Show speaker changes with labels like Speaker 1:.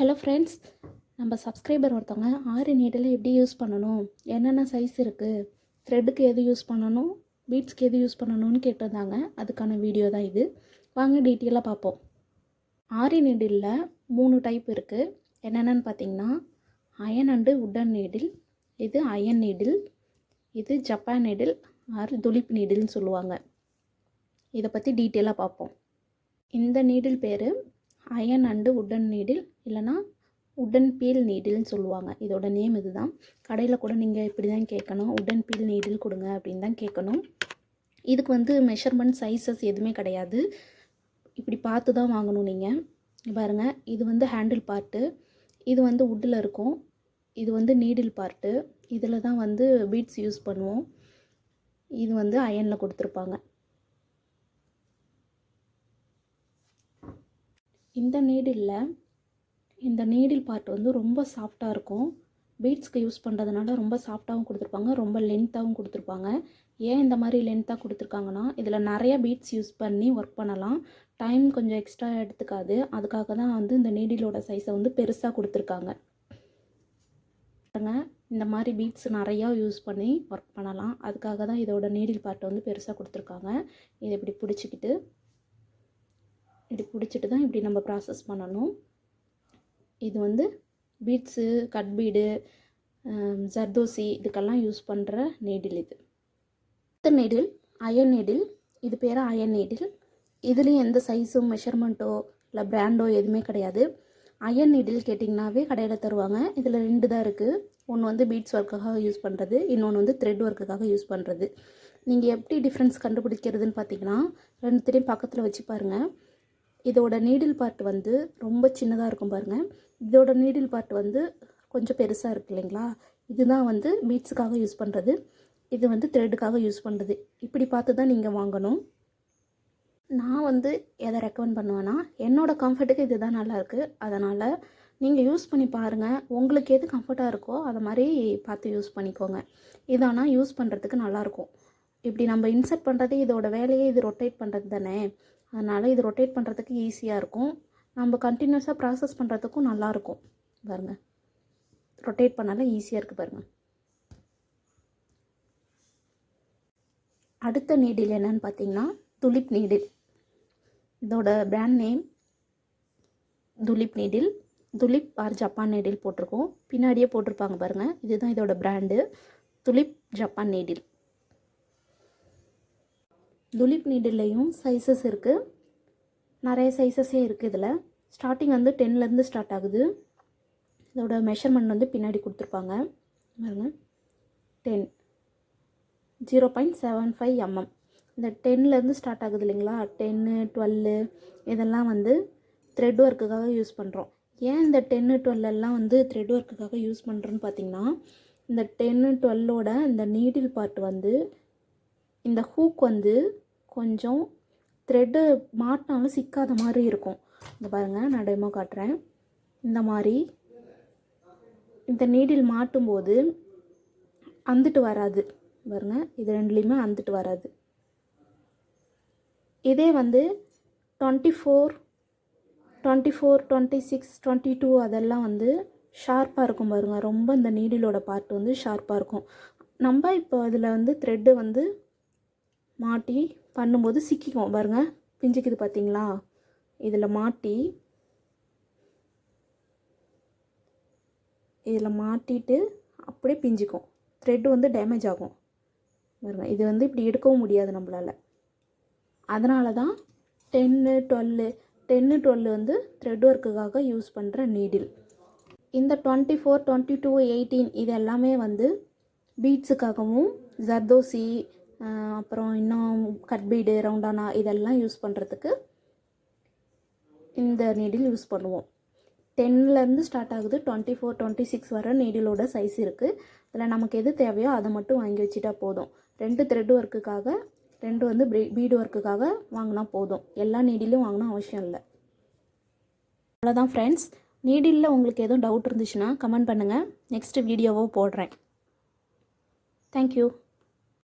Speaker 1: Hello friends, நம்ம subscriber ஒருத்தவங்க ஆரி needle எப்படி யூஸ் பண்ணணும், என்னென்ன சைஸ் இருக்குது, த்ரெட்டுக்கு எது யூஸ் பண்ணணும், பீட்ஸ்க்கு எது யூஸ் பண்ணணும்னு கேட்டிருந்தாங்க. அதுக்கான வீடியோ தான் இது. வாங்க டீட்டெயிலாக பார்ப்போம். ஆரி நீடிலில் 3 டைப் இருக்குது. என்னென்னு பார்த்தீங்கன்னா, அயன் அண்டு உட்டன் நீடில், இது அயன் நீடில், இது ஜப்பான் நீடில் ஆர் துலிப் நீடில்னு சொல்லுவாங்க. இதை பற்றி டீட்டெயிலாக பார்ப்போம். இந்த நீடில் பேர் அயன் அண்டு உட்டன் நீடில், இல்லைனா உட்டன் பீல் நீடில்னு சொல்லுவாங்க. இதோட நேம் இது தான். கடையில் கூட நீங்கள் இப்படி தான் கேட்கணும், உட்டன் பீல் நீடில் கொடுங்க அப்படின்னு தான் கேட்கணும். இதுக்கு மெஷர்மெண்ட் சைஸஸ் எதுவுமே கிடையாது. இப்படி பார்த்து தான் வாங்கணும். நீங்கள் பாருங்கள், இது ஹேண்டில் பார்ட்டு, இது உட்டில் இருக்கும், இது நீடில் பார்ட்டு. இதில் தான் பீட்ஸ் யூஸ் பண்ணுவோம். இது அயனில் கொடுத்துருப்பாங்க. இந்த நீடில் பார்ட் ரொம்ப சாஃப்டாக இருக்கும். பீட்ஸ்க்கு யூஸ் பண்ணுறதுனால ரொம்ப சாஃப்டாகவும் கொடுத்துருப்பாங்க, ரொம்ப லென்த்தாகவும் கொடுத்துருப்பாங்க. ஏன் இந்த மாதிரி லென்த்தாக கொடுத்துருக்காங்கன்னா, இதில் நிறைய பீட்ஸ் யூஸ் பண்ணி ஒர்க் பண்ணலாம், டைம் கொஞ்சம் எக்ஸ்ட்ரா எடுத்துக்காது. அதுக்காக தான் இந்த நீடிலோட சைஸை பெருசாக கொடுத்துருக்காங்க. இந்த மாதிரி பீட்ஸ் நிறையா யூஸ் பண்ணி ஒர்க் பண்ணலாம். அதுக்காக தான் இதோட நீடில் பார்ட் பெருசாக கொடுத்துருக்காங்க. இதை இப்படி பிடிச்சிட்டு தான் இப்படி நம்ம ப்ராசஸ் பண்ணணும். இது பீட்ஸு, கட் பீடு, ஜர்தோசி இதுக்கெல்லாம் யூஸ் பண்ணுற நீடில். இது நீடில் அயன் நீடில். இது பேர் அயன் நீடில். இதுலேயும் எந்த சைஸும் மெஷர்மெண்ட்டோ இல்லை பிராண்டோ எதுவுமே கிடையாது. அயன் நீடில் கேட்டிங்கனாவே கடையில் தருவாங்க. இதில் 2 தான் இருக்குது. ஒன்று பீட்ஸ் ஒர்க்குக்காக யூஸ் பண்ணுறது, இன்னொன்று த்ரெட் ஒர்க்குக்காக யூஸ் பண்ணுறது. நீங்கள் எப்படி டிஃப்ரென்ஸ் கண்டுபிடிக்கிறதுன்னு பார்த்தீங்கன்னா, 2 பக்கத்தில் வச்சு பாருங்கள். இதோட நீடில் பார்ட் ரொம்ப சின்னதாக இருக்கும் பாருங்கள். இதோட நீடில் பார்ட் கொஞ்சம் பெருசாக இருக்குது இல்லைங்களா. இதுதான் பீட்ஸுக்காக யூஸ் பண்ணுறது, இது த்ரெட்டுக்காக யூஸ் பண்ணுறது. இப்படி பார்த்து தான் நீங்கள் வாங்கணும். நான் எதை ரெக்கமெண்ட் பண்ணுவேன்னா, என்னோடய கம்ஃபர்ட்டுக்கு இது தான் நல்லாயிருக்கு. அதனால் நீங்கள் யூஸ் பண்ணி பாருங்கள். உங்களுக்கு எது கம்ஃபர்ட்டாக இருக்கோ அதை மாதிரி பார்த்து யூஸ் பண்ணிக்கோங்க. இதானா யூஸ் பண்ணுறதுக்கு நல்லாயிருக்கும். இப்படி நம்ம இன்சர்ட் பண்ணுறது, இதோட வேலையே இது ரொட்டேட் பண்ணுறது தானே. அதனால் இது ரொட்டேட் பண்ணுறதுக்கு ஈஸியாக இருக்கும். நம்ம கண்டினியூஸாக ப்ராசஸ் பண்ணுறதுக்கும் நல்லாயிருக்கும். பாருங்கள், ரொட்டேட் பண்ணாலும் ஈஸியாக இருக்குது பாருங்கள். அடுத்த நீடில் என்னன்னு பார்த்தீங்கன்னா, துலிப் நீடில். இதோட brand name Tulip needle. Tulip or Japan needle போட்டிருக்கோம், பின்னாடியே போட்டிருப்பாங்க பாருங்கள். இதுதான் இதோட brand, Tulip Japan needle. Tulip நீடில்லையும் சைஸஸ் இருக்குது, நிறைய சைஸஸே இருக்குது. இதில் ஸ்டார்டிங் 10லேருந்து ஸ்டார்ட் ஆகுது. இதோட மெஷர்மெண்ட் பின்னாடி கொடுத்துருப்பாங்க பாருங்க. 10 0.75 mm. இந்த 10லேருந்து ஸ்டார்ட் ஆகுது இல்லைங்களா. 10, 12 இதெல்லாம் த்ரெட் ஒர்க்குக்காக யூஸ் பண்ணுறோம். ஏன் இந்த 10, 12 எல்லாம் த்ரெட் ஒர்க்குக்காக யூஸ் பண்ணுறோன்னு பார்த்தீங்கன்னா, இந்த 10, 12ஓட இந்த நீடில் பார்ட் இந்த ஹூக் கொஞ்சம் த்ரெட்டு மாட்டினாலும் சிக்காத மாதிரி இருக்கும். இந்த பாருங்கள், நான் டெமோ காட்டுறேன். இந்த மாதிரி இந்த நீடில் மாட்டும்போது அந்துட்டு வராது பாருங்கள். இது 2லேயுமே அந்துட்டு வராது. இதே 24, 26, 22 அதெல்லாம் ஷார்ப்பாக இருக்கும் பாருங்கள். ரொம்ப இந்த நீடிலோட பார்ட் ஷார்ப்பாக இருக்கும். நம்ம இப்போ இதில் த்ரெட்டு மாட்டி பண்ணும்போது சிக்கிக்கும் பாருங்கள், பிஞ்சிக்குது பார்த்தீங்களா. இதில் மாட்டிட்டு அப்படியே பிஞ்சிக்கும். த்ரெட்டு டேமேஜ் ஆகும் பாருங்கள். இது இப்படி எடுக்கவும் முடியாது நம்மளால். அதனால தான் 10, 12 த்ரெட் ஒர்க்குக்காக யூஸ் பண்ணுற நீடில். இந்த 24, 22, 18 இது எல்லாமே பீட்ஸுக்காகவும், ஜர்தோசி, அப்புறம் இன்னும் கட் பீடு, ரவுண்டானா இதெல்லாம் யூஸ் பண்ணுறதுக்கு இந்த நீடில் யூஸ் பண்ணுவோம். 10லேருந்து ஸ்டார்ட் ஆகுது, 24, 26 வர நீடிலோட சைஸ் இருக்குது. அதில் நமக்கு எது தேவையோ அதை மட்டும் வாங்கி வச்சுட்டா போதும். 2 த்ரெட் ஒர்க்குக்காக, 2 பீடு ஒர்க்குக்காக வாங்கினா போதும். எல்லா நீடிலும் வாங்கினா அவசியம் இல்லை. அவ்வளோதான் ஃப்ரெண்ட்ஸ். நீடிலில் உங்களுக்கு எதுவும் டவுட் இருந்துச்சுன்னா கமெண்ட் பண்ணுங்கள், நெக்ஸ்ட் வீடியோவோ போடுறேன். தேங்க்யூ.